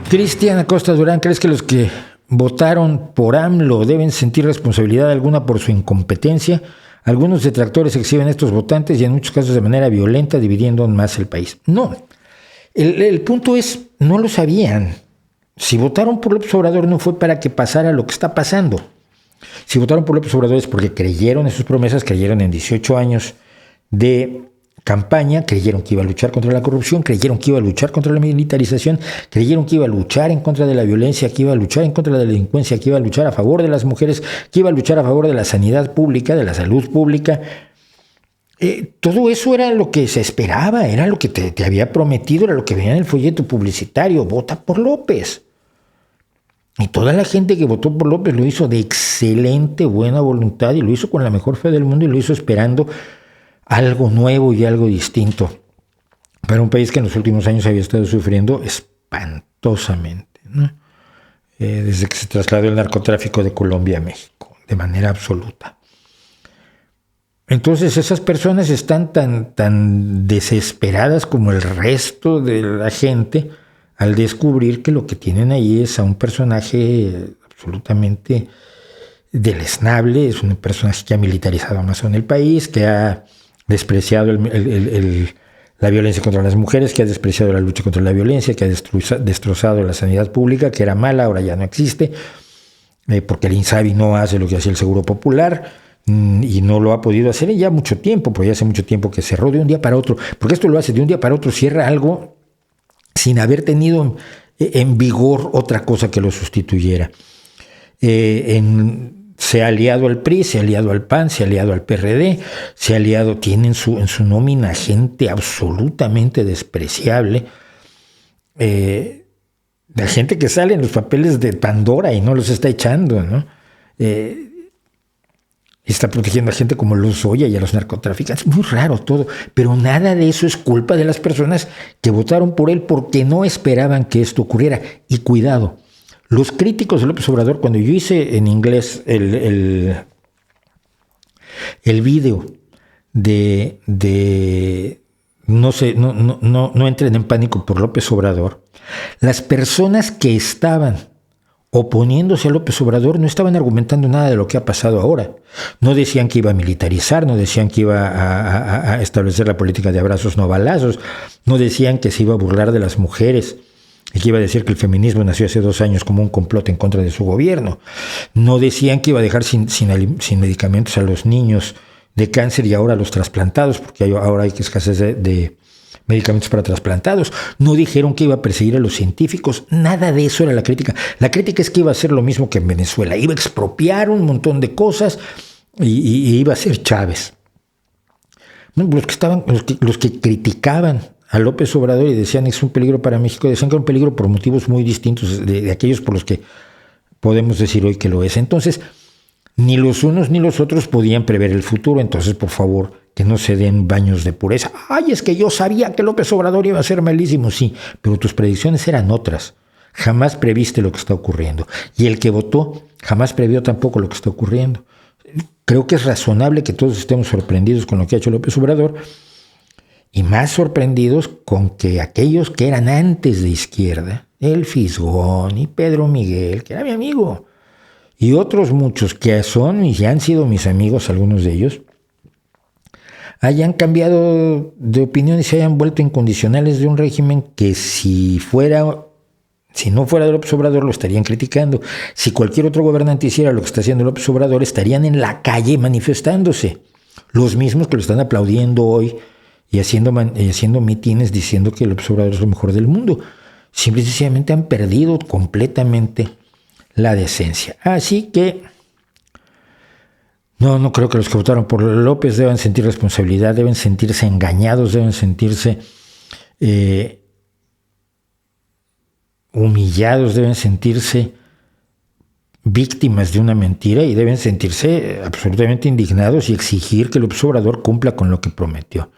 Cristian Acosta Durán, ¿crees que los que votaron por AMLO deben sentir responsabilidad alguna por su incompetencia? Algunos detractores exhiben a estos votantes y en muchos casos de manera violenta, dividiendo más el país. No, el punto es, no lo sabían. Si votaron por López Obrador no fue para que pasara lo que está pasando. Si votaron por López Obrador es porque creyeron en sus promesas, creyeron en 18 años de campaña, creyeron que iba a luchar contra la corrupción, creyeron que iba a luchar contra la militarización, creyeron que iba a luchar en contra de la violencia, que iba a luchar en contra de la delincuencia, que iba a luchar a favor de las mujeres, que iba a luchar a favor de la sanidad pública, de la salud pública. Todo eso era lo que se esperaba, era lo que te había prometido, era lo que venía en el folleto publicitario: vota por López. Y toda la gente que votó por López lo hizo de excelente buena voluntad y lo hizo con la mejor fe del mundo y lo hizo esperando algo nuevo y algo distinto para un país que en los últimos años había estado sufriendo espantosamente, ¿no? Desde que se trasladó el narcotráfico de Colombia a México, de manera absoluta. Entonces esas personas están tan desesperadas como el resto de la gente al descubrir que lo que tienen ahí es a un personaje absolutamente deleznable, es un personaje que ha militarizado más en el país, que ha despreciado la violencia contra las mujeres, que ha despreciado la lucha contra la violencia, que ha destrozado la sanidad pública, que era mala, ahora ya no existe, porque el INSABI no hace lo que hacía el Seguro Popular, y no lo ha podido hacer en ya mucho tiempo, porque ya hace mucho tiempo que cerró de un día para otro, porque esto lo hace de un día para otro, cierra algo sin haber tenido en vigor otra cosa que lo sustituyera. Se ha aliado al PRI, se ha aliado al PAN, se ha aliado al PRD, se ha aliado, tiene en su nómina gente absolutamente despreciable, la gente que sale en los papeles de Pandora y no los está echando, ¿no? Está protegiendo a gente como Lozoya y a los narcotraficantes. Muy raro todo, pero nada de eso es culpa de las personas que votaron por él porque no esperaban que esto ocurriera. Y cuidado, los críticos de López Obrador, cuando yo hice en inglés el video de no entren en pánico por López Obrador, las personas que estaban oponiéndose a López Obrador no estaban argumentando nada de lo que ha pasado ahora. No decían que iba a militarizar, no decían que iba a establecer la política de abrazos no balazos, no decían que se iba a burlar de las mujeres y que iba a decir que el feminismo nació hace 2 años como un complot en contra de su gobierno. No decían que iba a dejar sin medicamentos a los niños de cáncer y ahora a los trasplantados, porque ahora hay escasez de medicamentos para trasplantados. No dijeron que iba a perseguir a los científicos, nada de eso era la crítica. La crítica es que iba a hacer lo mismo que en Venezuela, iba a expropiar un montón de cosas y iba a ser Chávez. Bueno, los que criticaban a López Obrador y decían que es un peligro para México, decían que era un peligro por motivos muy distintos de aquellos por los que podemos decir hoy que lo es. Entonces, ni los unos ni los otros podían prever el futuro. Entonces, por favor, que no se den baños de pureza. Ay, es que yo sabía que López Obrador iba a ser malísimo. Sí, pero tus predicciones eran otras. Jamás previste lo que está ocurriendo. Y el que votó jamás previó tampoco lo que está ocurriendo. Creo que es razonable que todos estemos sorprendidos con lo que ha hecho López Obrador y más sorprendidos con que aquellos que eran antes de izquierda, el Fisgón y Pedro Miguel, que era mi amigo, y otros muchos que son y ya han sido mis amigos, algunos de ellos, hayan cambiado de opinión y se hayan vuelto incondicionales de un régimen que si no fuera de López Obrador lo estarían criticando. Si cualquier otro gobernante hiciera lo que está haciendo López Obrador, estarían en la calle manifestándose. Los mismos que lo están aplaudiendo hoy y haciendo mítines diciendo que López Obrador es lo mejor del mundo. Simple y sencillamente han perdido completamente la decencia. Así que no creo que los que votaron por López deban sentir responsabilidad, deben sentirse engañados, deben sentirse humillados, deben sentirse víctimas de una mentira y deben sentirse absolutamente indignados y exigir que López Obrador cumpla con lo que prometió.